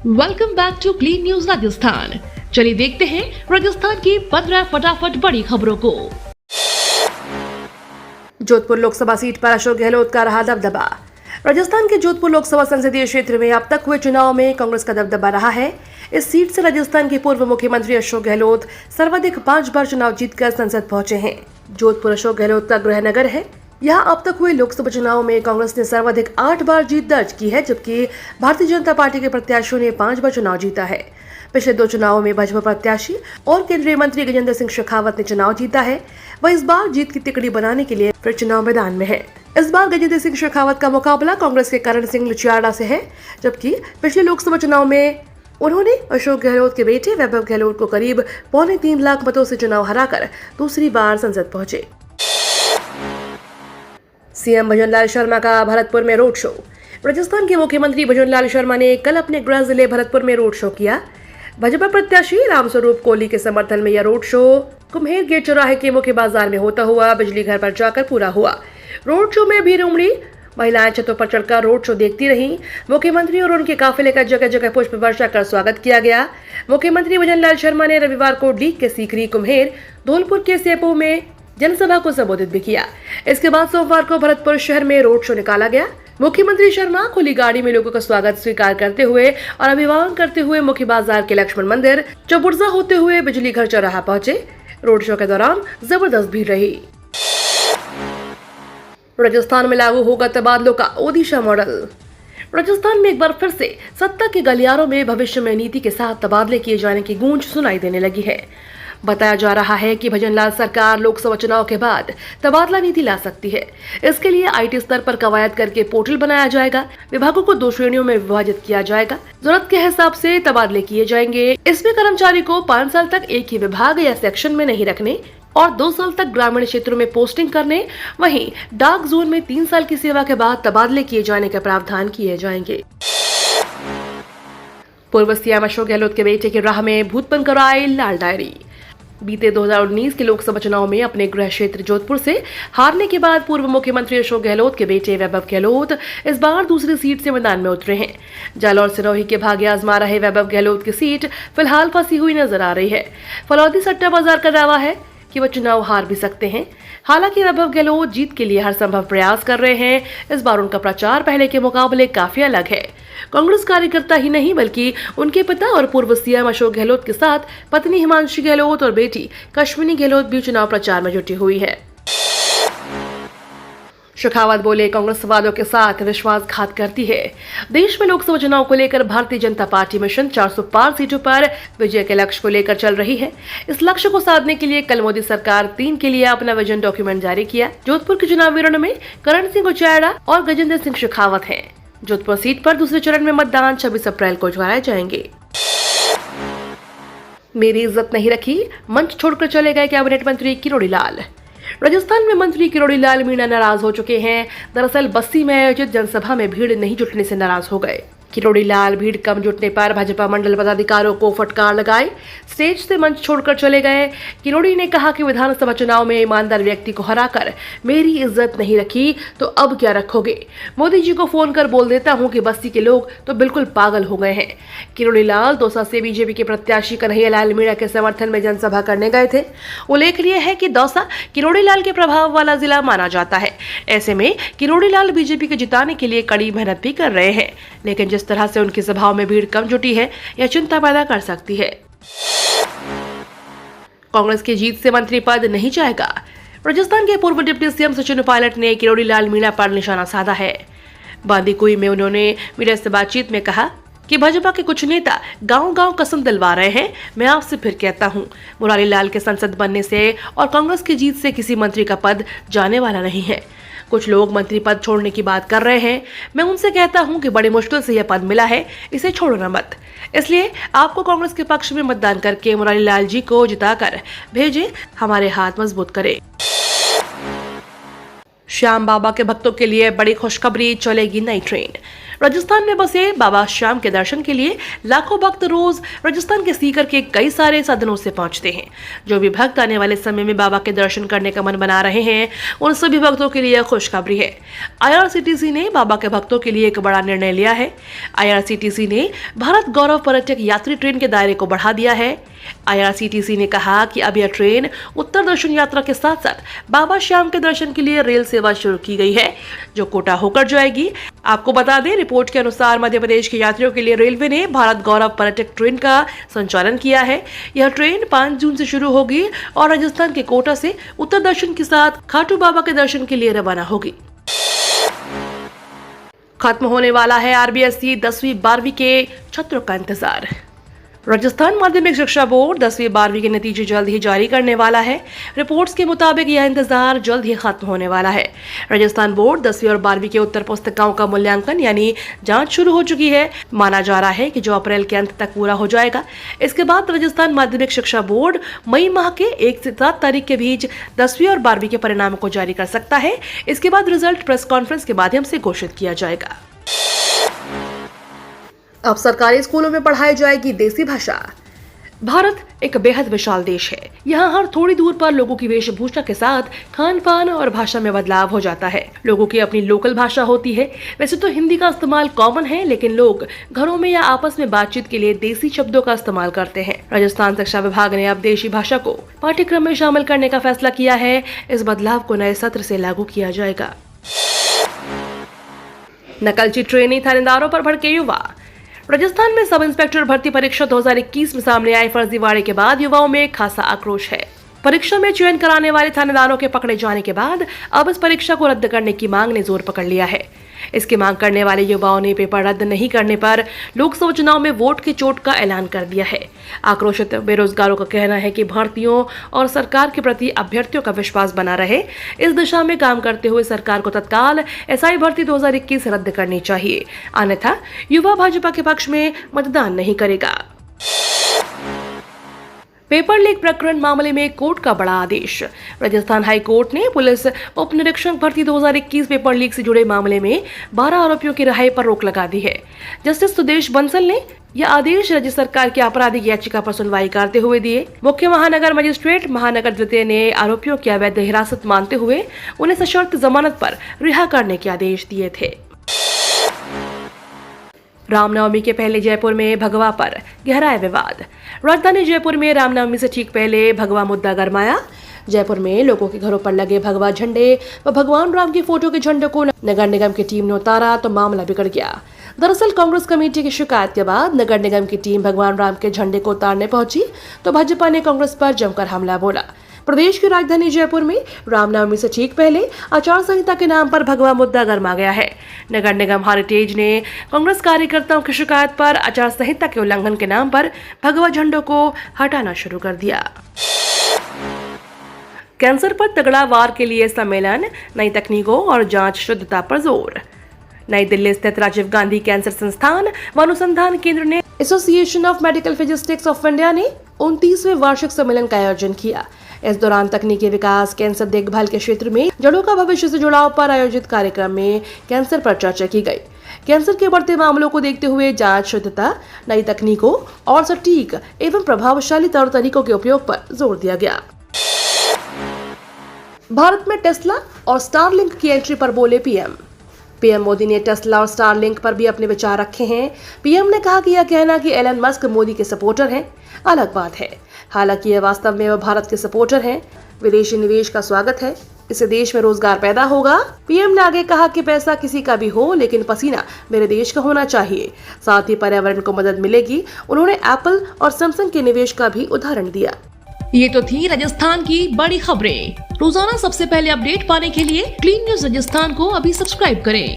Welcome back to clean news Rajasthan. चलिए देखते हैं राजस्थान की 15 फटाफट बड़ी खबरों को। जोधपुर लोकसभा सीट पर अशोक गहलोत का रहा दबदबा। राजस्थान के जोधपुर लोकसभा संसदीय क्षेत्र में अब तक हुए चुनाव में कांग्रेस का दबदबा रहा है। इस सीट से राजस्थान के पूर्व मुख्यमंत्री अशोक गहलोत सर्वाधिक 5 बार चुनाव जीतकर संसद पहुंचे हैं। जोधपुर अशोक गहलोत का गृह नगर है। यहाँ अब तक हुए लोकसभा चुनाव में कांग्रेस ने सर्वाधिक 8 बार जीत दर्ज की है, जबकि भारतीय जनता पार्टी के प्रत्याशियों ने 5 बार चुनाव जीता है। पिछले 2 चुनावों में भाजपा प्रत्याशी और केंद्रीय मंत्री गजेंद्र सिंह शेखावत ने चुनाव जीता है। वह इस बार जीत की तिकड़ी बनाने के लिए फिर चुनाव मैदान में है। इस बार गजेंद्र सिंह शेखावत का मुकाबला कांग्रेस के करण सिंह लुचियाड़ा से है, जबकि पिछले लोकसभा चुनाव में उन्होंने अशोक गहलोत के बेटे वैभव गहलोत को करीब 3.25 लाख मतों से चुनाव हराकर दूसरी बार संसद पहुंचे। सीएम भजनलाल शर्मा का भरतपुर में रोड शो। राजस्थान के मुख्यमंत्री भजनलाल शर्मा ने कल अपने गृह जिले भरतपुर में रोड शो किया। भाजपा प्रत्याशी रामस्वरूप कोहली के समर्थन में यह रोड शो कुम्हेर गेट चौराहे के मुख्य बाजार में होता हुआ बिजली घर पर जाकर पूरा हुआ। रोड शो में भीड़ उमड़ी। महिलाएं छतों पर चढ़कर रोड शो देखती रहीं। मुख्यमंत्री और उनके काफिले का जगह जगह पुष्प वर्षा कर स्वागत किया गया। मुख्यमंत्री भजनलाल शर्मा ने रविवार को डीग के सीकरी, कुम्हेर, धौलपुर के सेपो में जनसभा को संबोधित भी किया। इसके बाद सोमवार को भरतपुर शहर में रोड शो निकाला गया। मुख्यमंत्री शर्मा खुली गाड़ी में लोगों का स्वागत स्वीकार करते हुए और अभिवादन करते हुए मुख्य बाजार के लक्ष्मण मंदिर, चौबुर्जा होते हुए बिजली घर चौराहा पहुंचे। रोड शो के दौरान जबरदस्त भीड़ रही। राजस्थान में लागू होगा तबादलों का ओडिशा मॉडल। राजस्थान में एक बार फिर से सत्ता के गलियारों में भविष्य में नीति के साथ तबादले किए जाने की गूंज सुनाई देने लगी है। बताया जा रहा है कि भजनलाल सरकार लोकसभा चुनाव के बाद तबादला नीति ला सकती है। इसके लिए आईटी स्तर पर कवायद करके पोर्टल बनाया जाएगा। विभागों को 2 श्रेणियों में विभाजित किया जाएगा। जरूरत के हिसाब से तबादले किए जाएंगे। इसमें कर्मचारी को 5 साल तक एक ही विभाग या सेक्शन में नहीं रखने और 2 साल तक ग्रामीण क्षेत्रों में पोस्टिंग करने, वहीं डार्क जोन में 3 साल की सेवा के बाद तबादले किए जाने के प्रावधान किए जाएंगे। पूर्व सीएम अशोक गहलोत के बेटे की राह में भूत बनकर आए लाल डायरी। बीते 2019 के लोकसभा चुनाव में अपने गृह क्षेत्र जोधपुर से हारने के बाद पूर्व मुख्यमंत्री अशोक गहलोत के बेटे वैभव गहलोत इस बार दूसरी सीट से मैदान में उतरे हैं। जालौर सिरोही के भाग्य आजमा रहे वैभव गहलोत की सीट फिलहाल फंसी हुई नजर आ रही है। फलौदी सट्टा बाजार का दावा है कि वह चुनाव हार भी सकते हैं। हालांकि वैभव गहलोत जीत के लिए हर संभव प्रयास कर रहे हैं। इस बार उनका प्रचार पहले के मुकाबले काफी अलग है। कांग्रेस कार्यकर्ता ही नहीं बल्कि उनके पिता और पूर्व सीएम अशोक गहलोत के साथ पत्नी हिमांशी गहलोत और बेटी कश्मीनी गहलोत भी चुनाव प्रचार में जुटी हुई है। शेखावत बोले, कांग्रेस वादों के साथ विश्वासघात करती है। देश में लोकसभा चुनाव को लेकर भारतीय जनता पार्टी मिशन 400 पार सीटों पर विजय के लक्ष्य को लेकर चल रही है। इस लक्ष्य को साधने के लिए कल मोदी सरकार 3 के लिए अपना विजन डॉक्यूमेंट जारी किया। जोधपुर के चुनावी रण में करण सिंह लुचियाड़ा और गजेंद्र सिंह शेखावत हैं। जोधपुर सीट पर दूसरे चरण में मतदान 26 अप्रैल को कराए जाएंगे। मेरी इज्जत नहीं रखी, मंच छोड़कर चले गए कैबिनेट मंत्री किरोड़ी लाल। राजस्थान में मंत्री किरोड़ी लाल मीणा नाराज हो चुके हैं। दरअसल बस्सी में आयोजित जनसभा में भीड़ नहीं जुटने से नाराज हो गए। किरोड़ी लाल भीड़ कम जुटने पर भाजपा मंडल पदाधिकारियों को फटकार लगाए, स्टेज से मंच छोड़कर चले गए। किरोड़ी ने कहा कि विधानसभा चुनाव में ईमानदार व्यक्ति को हराकर मेरी इज्जत नहीं रखी तो अब क्या रखोगे। मोदी जी को फोन कर बोल देता हूं कि बस्ती के लोग तो बिल्कुल पागल हो गए हैं। किरोड़ी लाल दौसा से बीजेपी के प्रत्याशी कन्हैया लाल मीणा के समर्थन में जनसभा करने गए थे। उल्लेखनीय है कि दौसा किरोड़ी लाल के प्रभाव वाला जिला माना जाता है। ऐसे में किरोड़ी लाल बीजेपी को जिताने के लिए कड़ी मेहनत भी कर रहे हैं, लेकिन जिस तरह से उनकी सभाओं में भीड़ कम जुटी है, यह चिंता पैदा कर सकती है। कांग्रेस की जीत से मंत्री पद नहीं जाएगा। राजस्थान के पूर्व डिप्टी सीएम सचिन पायलट ने किरोड़ी लाल मीणा पर निशाना साधा है। बांदीकुई में उन्होंने मीडिया से बातचीत में कहा कि भाजपा के कुछ नेता गांव-गांव कसम दिलवा रहे हैं। मैं आपसे फिर कहता हूं, मुरारी लाल के संसद बनने से और कांग्रेस की जीत से किसी मंत्री का पद जाने वाला नहीं है। कुछ लोग मंत्री पद छोड़ने की बात कर रहे हैं। मैं उनसे कहता हूं कि बड़ी मुश्किल से यह पद मिला है, इसे छोड़ना मत। इसलिए आपको कांग्रेस के पक्ष में मतदान करके मुरारी लाल जी को जिताकर भेजें, हमारे हाथ मजबूत करें। श्याम बाबा के भक्तों के लिए बड़ी खुशखबरी, चलेगी नई ट्रेन। राजस्थान में बसे बाबा श्याम के दर्शन के लिए लाखों भक्त रोज राजस्थान के सीकर के कई सारे साधनों से पहुंचते हैं। जो भी भक्त आने वाले समय में बाबा के दर्शन करने का मन बना रहे हैं, उन सभी भक्तों के लिए खुशखबरी है। IRCTC ने बाबा के भक्तों के लिए एक बड़ा निर्णय लिया है। IRCTC ने भारत गौरव पर्यटक यात्री ट्रेन के दायरे को बढ़ा दिया है। IRCTC ने कहा कि अब यह ट्रेन उत्तर दर्शन यात्रा के साथ साथ बाबा श्याम के दर्शन के लिए रेल सेवा शुरू की गई है, जो कोटा होकर जाएगी। आपको बता दें, रिपोर्ट के अनुसार मध्य प्रदेश के यात्रियों के लिए रेलवे ने भारत गौरव पर्यटक ट्रेन का संचालन किया है। यह ट्रेन 5 जून से शुरू होगी और राजस्थान के कोटा से उत्तर दर्शन के साथ खाटू बाबा के दर्शन के लिए रवाना होगी। खत्म होने वाला है RBSE 10वीं 12वीं के छात्रों का इंतजार। राजस्थान माध्यमिक शिक्षा बोर्ड 10वीं 12वीं के नतीजे जल्द ही जारी करने वाला है। रिपोर्ट्स के मुताबिक यह इंतजार जल्द ही खत्म होने वाला है। राजस्थान बोर्ड 10वीं और 12वीं के उत्तर पुस्तिकाओं का मूल्यांकन यानी जांच शुरू हो चुकी है। माना जा रहा है कि जो अप्रैल के अंत तक पूरा हो जाएगा। इसके बाद राजस्थान माध्यमिक शिक्षा बोर्ड मई माह के 1 से 7 तारीख के बीच 10वीं और 12वीं के परिणामों को जारी कर सकता है। इसके बाद रिजल्ट प्रेस कॉन्फ्रेंस के माध्यम से घोषित किया जाएगा। अब सरकारी स्कूलों में पढ़ाई जाएगी देसी भाषा। भारत एक बेहद विशाल देश है। यहाँ हर थोड़ी दूर पर लोगों की वेशभूषा के साथ खान पान और भाषा में बदलाव हो जाता है। लोगों की अपनी लोकल भाषा होती है। वैसे तो हिंदी का इस्तेमाल कॉमन है, लेकिन लोग घरों में या आपस में बातचीत के लिए देसी शब्दों का इस्तेमाल करते हैं। राजस्थान शिक्षा विभाग ने अब देशी भाषा को पाठ्यक्रम में शामिल करने का फैसला किया है। इस बदलाव को नए सत्र से लागू किया जाएगा। नकलची ट्रेनी थानेदारों पर भड़के युवा। राजस्थान में सब इंस्पेक्टर भर्ती परीक्षा 2021 में सामने आए फर्जीवाड़े के बाद युवाओं में खासा आक्रोश है। परीक्षा में चयन कराने वाले थानेदारों के पकड़े जाने के बाद अब इस परीक्षा को रद्द करने की मांग ने जोर पकड़ लिया है। इसकी मांग करने वाले युवाओं ने पेपर रद्द नहीं करने पर लोकसभा चुनाव में वोट की चोट का ऐलान कर दिया है। आक्रोशित बेरोजगारों का कहना है कि भर्तियों और सरकार के प्रति अभ्यर्थियों का विश्वास बना रहे, इस दिशा में काम करते हुए सरकार को तत्काल SI भर्ती 2021 रद्द करनी चाहिए, अन्यथा युवा भाजपा के पक्ष में मतदान नहीं करेगा। पेपर लीक प्रकरण मामले में कोर्ट का बड़ा आदेश। राजस्थान हाई कोर्ट ने पुलिस उप निरीक्षक भर्ती 2021 पेपर लीक से जुड़े मामले में 12 आरोपियों की रिहाई पर रोक लगा दी है। जस्टिस सुदेश बंसल ने यह आदेश राज्य सरकार की आपराधिक याचिका पर सुनवाई करते हुए दिए। मुख्य महानगर मजिस्ट्रेट महानगर द्वितीय ने आरोपियों की अवैध हिरासत मानते हुए उन्हें सशर्त जमानत पर रिहा करने के आदेश दिए थे। रामनवमी के पहले जयपुर में भगवा पर गहराया विवाद। राजधानी जयपुर में रामनवमी से ठीक पहले भगवा मुद्दा गरमाया। जयपुर में लोगों के घरों पर लगे भगवा झंडे व भगवान राम की फोटो के झंडे को नगर निगम की टीम ने उतारा तो मामला बिगड़ गया। दरअसल कांग्रेस कमेटी की शिकायत के बाद नगर निगम की टीम भगवान राम के झंडे को उतारने पहुंची तो भाजपा ने कांग्रेस पर जमकर हमला बोला। प्रदेश की राजधानी जयपुर में रामनवमी से ठीक पहले आचार संहिता के नाम पर भगवा मुद्दा गरमा गया है। नगर निगम हेरिटेज ने कांग्रेस कार्यकर्ताओं की शिकायत पर आचार संहिता के उल्लंघन के नाम पर भगवा झंडों को हटाना शुरू कर दिया। कैंसर पर तगड़ा वार के लिए सम्मेलन, नई तकनीकों और जांच शुद्धता पर जोर। नई दिल्ली स्थित राजीव गांधी कैंसर संस्थान व अनुसंधान केंद्र ने association of medical physicists of India ने 29वें वार्षिक सम्मेलन का आयोजन किया। इस दौरान तकनीकी विकास, कैंसर देखभाल के क्षेत्र में जड़ों का भविष्य से जुड़ाव पर आयोजित कार्यक्रम में कैंसर पर चर्चा की गई। कैंसर के बढ़ते मामलों को देखते हुए जांच शुद्धता, नई तकनीकों और सटीक एवं प्रभावशाली तौर तरीकों के उपयोग पर जोर दिया गया। भारत में टेस्ला और स्टारलिंक की एंट्री पर बोले पीएम मोदी ने टेस्ला और स्टारलिंक पर भी अपने विचार रखे हैं। पीएम ने कहा कि यह कहना कि एलन मस्क मोदी के सपोर्टर हैं अलग बात है। हालांकि यह वास्तव में वह भारत के सपोर्टर हैं। विदेशी निवेश का स्वागत है, इससे देश में रोजगार पैदा होगा। पीएम ने आगे कहा कि पैसा किसी का भी हो, लेकिन पसीना मेरे देश का होना चाहिए, साथ ही पर्यावरण को मदद मिलेगी। उन्होंने एप्पल और सैमसंग के निवेश का भी उदाहरण दिया। ये तो थी राजस्थान की बड़ी खबरें। रोजाना सबसे पहले अपडेट पाने के लिए क्लीन न्यूज राजस्थान को अभी सब्सक्राइब करें।